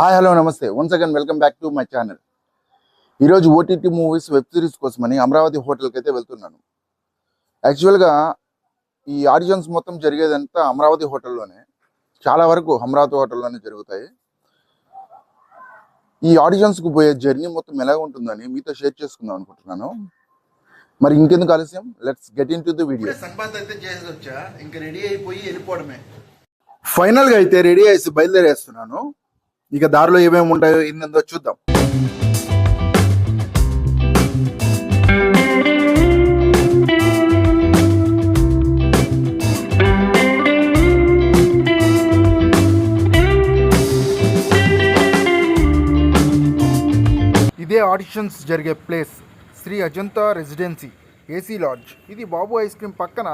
Hi hello నమస్తే once again welcome back to my channel. ఈరోజు OTT movies web series కోసమని అమరావతి హోటల్కి అయితే వెళ్తున్నాను. యాక్చువల్గా ఈ ఆడిషన్స్ మొత్తం జరిగేదంతా అమరావతి హోటల్లోనే, చాలా వరకు అమరావతి హోటల్లోనే జరుగుతాయి. ఈ ఆడిషన్స్కి పోయే జర్నీ మొత్తం ఎలా ఉంటుందని మీతో షేర్ చేసుకుందాం అనుకుంటున్నాను. మరి ఇంకెందుకు ఆలస్యం, let's get in to the video. సంపాదన అయితే చేసి వచ్చా, ఇంకా రెడీ అయిపోయి వెళ్ళిపోవడమే. ఫైనల్గా అయితే రెడీ అయ్యి బయలుదేరేస్తున్నాను. ఇక దారిలో ఏమేమి ఉంటాయో ఏందో చూద్దాం. ఇదే ఆడిషన్స్ జరిగే place Shri Ajanta residency AC lodge. ఇది బాబు ఐస్ క్రీమ్ పక్కన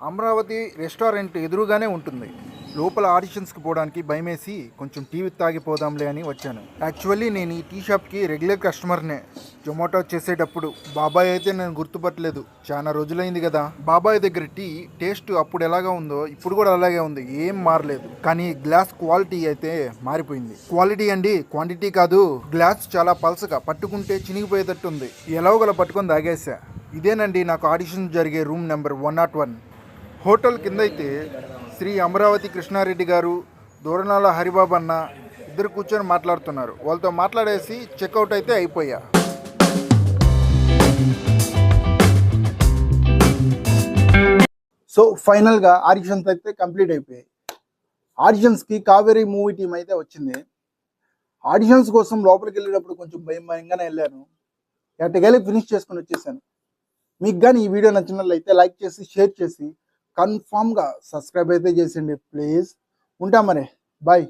అమరావతి రెస్టారెంట్ ఎదురుగానే ఉంటుంది. లోపల ఆడిషన్స్కి పోవడానికి భయమేసి కొంచెం టీ తాగిపోదాంలే అని వచ్చాను. యాక్చువల్లీ నేను ఈ టీ షాప్కి రెగ్యులర్ కస్టమర్నే. జొమాటో చేసేటప్పుడు బాబాయ్ అయితే నేను గుర్తుపట్టలేదు, చాలా రోజులైంది కదా. బాబాయ్ దగ్గర టీ టేస్ట్ అప్పుడు ఎలాగా ఉందో ఇప్పుడు కూడా అలాగే ఉంది, ఏం మారలేదు. కానీ గ్లాస్ క్వాలిటీ అయితే మారిపోయింది. క్వాలిటీ అండి, క్వాంటిటీ కాదు. గ్లాస్ చాలా పల్సగా, పట్టుకుంటే చినిగిపోయేటట్టు ఉంది. ఎలాగోలా పట్టుకొని తాగేసా. ఇదేనండి నాకు ఆడిషన్ జరిగే రూమ్ నెంబర్ 101. హోటల్ కింద అయితే శ్రీ అమరావతి కృష్ణారెడ్డి గారు, దూరణాల హరిబాబు అన్న ఇద్దరు కూర్చొని మాట్లాడుతున్నారు. వాళ్ళతో మాట్లాడేసి చెక్అవుట్ అయితే అయిపోయా. సో ఫైనల్గా ఆడిషన్స్ అయితే కంప్లీట్ అయిపోయాయి. ఆడిషన్స్కి కావేరీ మూవీ టీం అయితే వచ్చింది. ఆడిషన్స్ కోసం లోపలికి వెళ్ళేటప్పుడు కొంచెం భయంగానే వెళ్ళాను. ఎట్టకెళ్ళి ఫినిష్ చేసుకుని వచ్చేసాను. మీకు కానీ ఈ వీడియో నచ్చినట్లయితే లైక్ చేసి షేర్ చేసి కన్ఫామ్గా సబ్స్క్రైబ్ అయితే చేసేయండి ప్లీజ్. ఉంటాం మరి, బాయ్.